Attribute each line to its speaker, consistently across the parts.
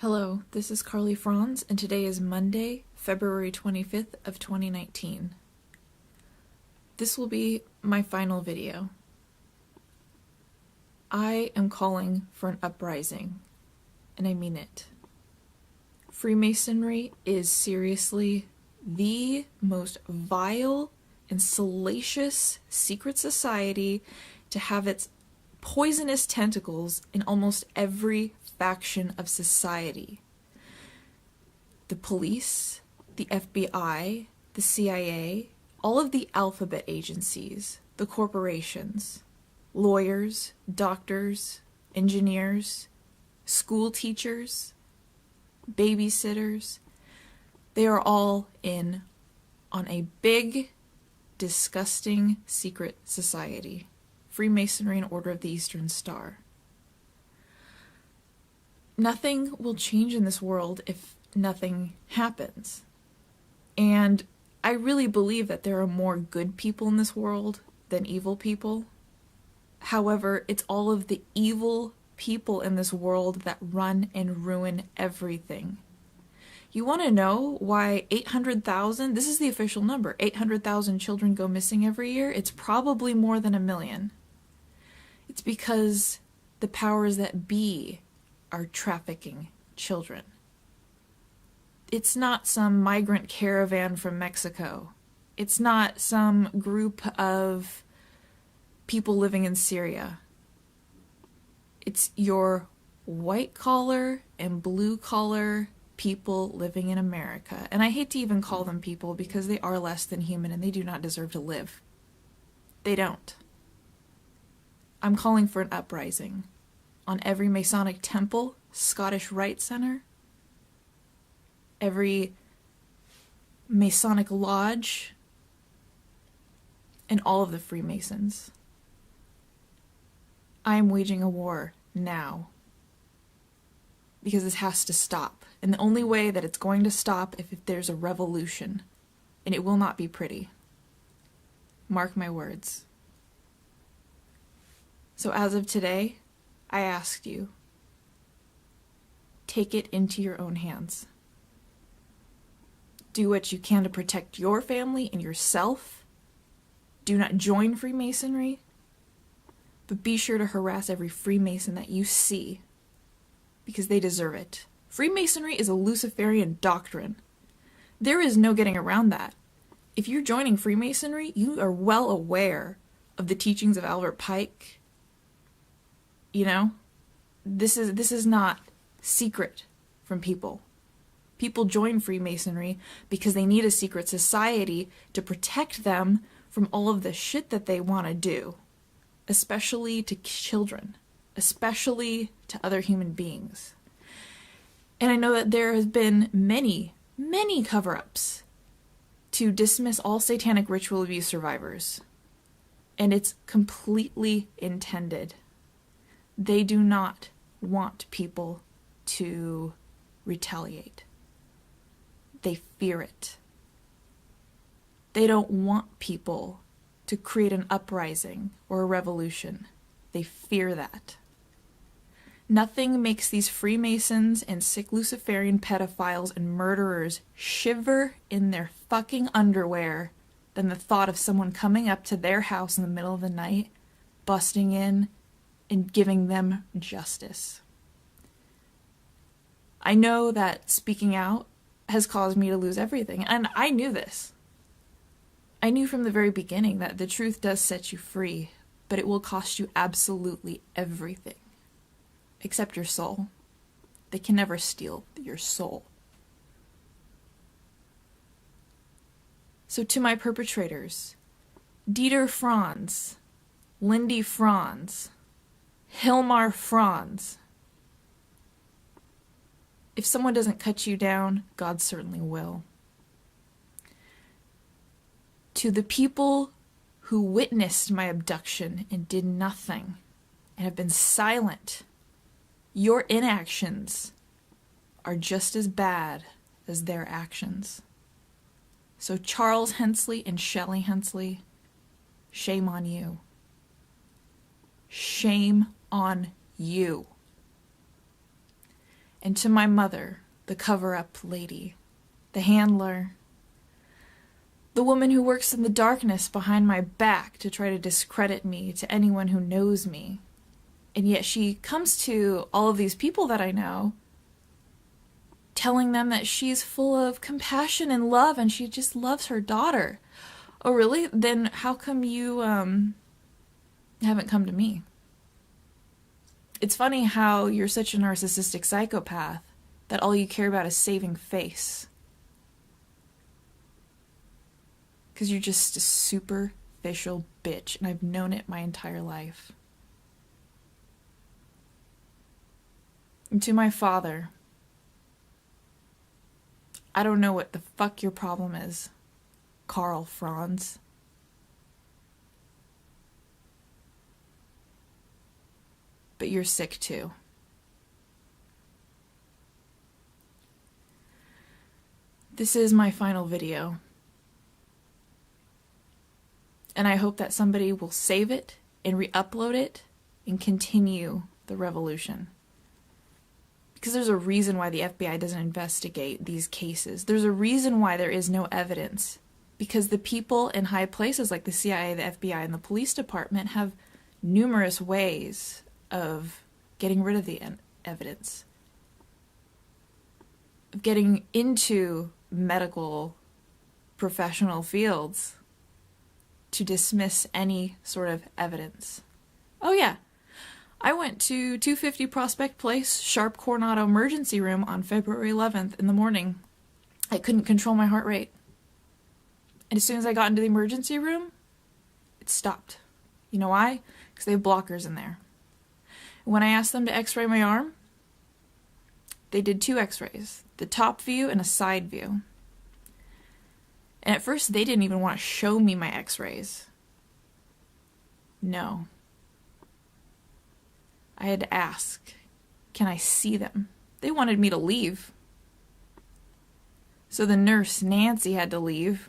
Speaker 1: Hello, this is Karly Franz, and today is Monday, February 25th of 2019. This will be my final video. I am calling for an uprising, and I mean it. Freemasonry is seriously the most vile and salacious secret society to have its poisonous tentacles in almost every faction of society. The police, the FBI, the CIA, all of the alphabet agencies, the corporations, lawyers, doctors, engineers, school teachers, babysitters, they are all in on a big, disgusting secret society. Freemasonry and Order of the Eastern Star. Nothing will change in this world if nothing happens. And I really believe that there are more good people in this world than evil people. However, it's all of the evil people in this world that run and ruin everything. You want to know why 800,000, this is the official number, 800,000 children go missing every year? It's probably more than 1 million. It's because the powers that be are trafficking children. It's not some migrant caravan from Mexico. It's not some group of people living in Syria. It's your white-collar and blue-collar people living in America. And I hate to even call them people because they are less than human and they do not deserve to live. They don't. I'm calling for an uprising on every Masonic temple, Scottish Rite Center, every Masonic lodge, and all of the Freemasons. I am waging a war now because this has to stop. And the only way that it's going to stop is if there's a revolution, and it will not be pretty. Mark my words. So as of today, I asked you, take it into your own hands. Do what you can to protect your family and yourself. Do not join Freemasonry, but be sure to harass every Freemason that you see, because they deserve it. Freemasonry is a Luciferian doctrine. There is no getting around that. If you're joining Freemasonry, you are well aware of the teachings of Albert Pike. You know, this is not secret from people. People join Freemasonry because they need a secret society to protect them from all of the shit that they want to do, especially to children, especially to other human beings. And I know that there has been many cover-ups to dismiss all satanic ritual abuse survivors, and it's completely intended. They do not want people to retaliate. They fear it. They don't want people to create an uprising or a revolution. They fear that. Nothing makes these Freemasons and sick Luciferian pedophiles and murderers shiver in their fucking underwear than the thought of someone coming up to their house in the middle of the night, busting in, and giving them justice. I know that speaking out has caused me to lose everything, and I knew this. I knew from the very beginning that the truth does set you free, but it will cost you absolutely everything. Except your soul. They can never steal your soul. So to my perpetrators, Dieter Franz, Lindy Franz, Hilmar Franz. If someone doesn't cut you down, God certainly will. To the people who witnessed my abduction and did nothing and have been silent, your inactions are just as bad as their actions. So Charles Hensley and Shelley Hensley, shame on you. Shame on you. And to my mother, the cover-up lady, the handler, the woman who works in the darkness behind my back to try to discredit me to anyone who knows me. And yet she comes to all of these people that I know, telling them that she's full of compassion and love and she just loves her daughter. Oh, really? Then how come you haven't come to me? It's funny how you're such a narcissistic psychopath that all you care about is saving face. Because you're just a superficial bitch, and I've known it my entire life. And to my father, I don't know what the fuck your problem is, Karl Franz. But you're sick too. This is my final video. And I hope that somebody will save it and re-upload it and continue the revolution. Because there's a reason why the FBI doesn't investigate these cases. There's a reason why there is no evidence. Because the people in high places like the CIA, the FBI, and the police department have numerous ways of getting rid of the evidence. Of getting into medical professional fields to dismiss any sort of evidence. Oh yeah, I went to 250 Prospect Place, Sharp Coronado emergency room on February 11th in the morning. I couldn't control my heart rate. And as soon as I got into the emergency room, it stopped. You know why? Because they have blockers in there. When I asked them to x-ray my arm, they did 2 x-rays, the top view and a side view. And at first they didn't even want to show me my x-rays. No. I had to ask, can I see them? They wanted me to leave. So the nurse, Nancy, had to leave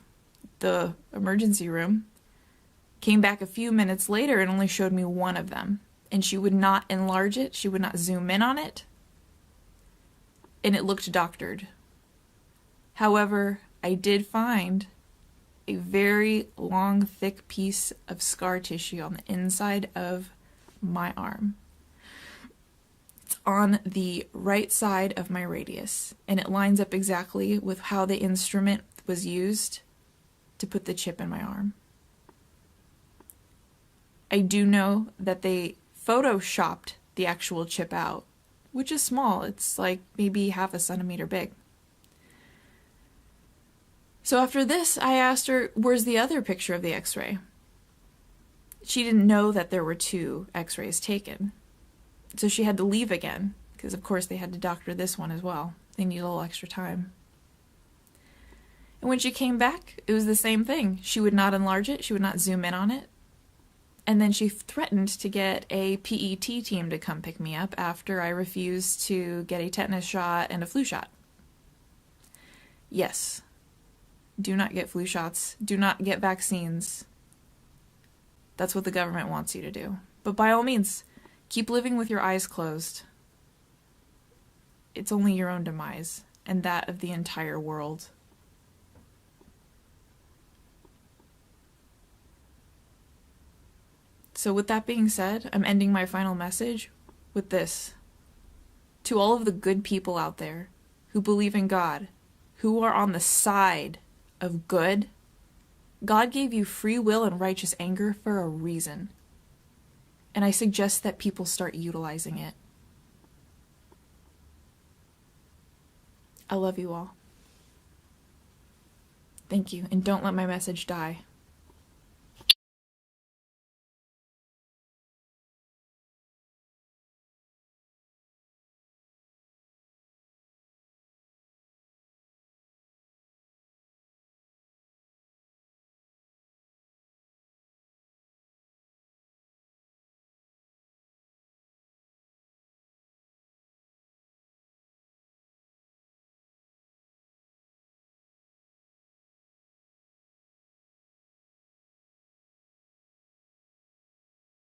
Speaker 1: the emergency room, came back a few minutes later and only showed me one of them. And she would not enlarge it, she would not zoom in on it, and it looked doctored. However, I did find a very long, thick piece of scar tissue on the inside of my arm. It's on the right side of my radius, and it lines up exactly with how the instrument was used to put the chip in my arm. I do know that they photoshopped the actual chip out, which is small. It's like maybe half a centimeter big. So after this, I asked her, where's the other picture of the x-ray? She didn't know that there were 2 x-rays taken. So she had to leave again, because of course they had to doctor this one as well. They need a little extra time. And when she came back, it was the same thing. She would not enlarge it, she would not zoom in on it. And then she threatened to get a PET team to come pick me up after I refused to get a tetanus shot and a flu shot. Yes. Do not get flu shots. Do not get vaccines. That's what the government wants you to do. But by all means, keep living with your eyes closed. It's only your own demise, and that of the entire world. So with that being said, I'm ending my final message with this. To all of the good people out there who believe in God, who are on the side of good, God gave you free will and righteous anger for a reason. And I suggest that people start utilizing it. I love you all. Thank you, and don't let my message die.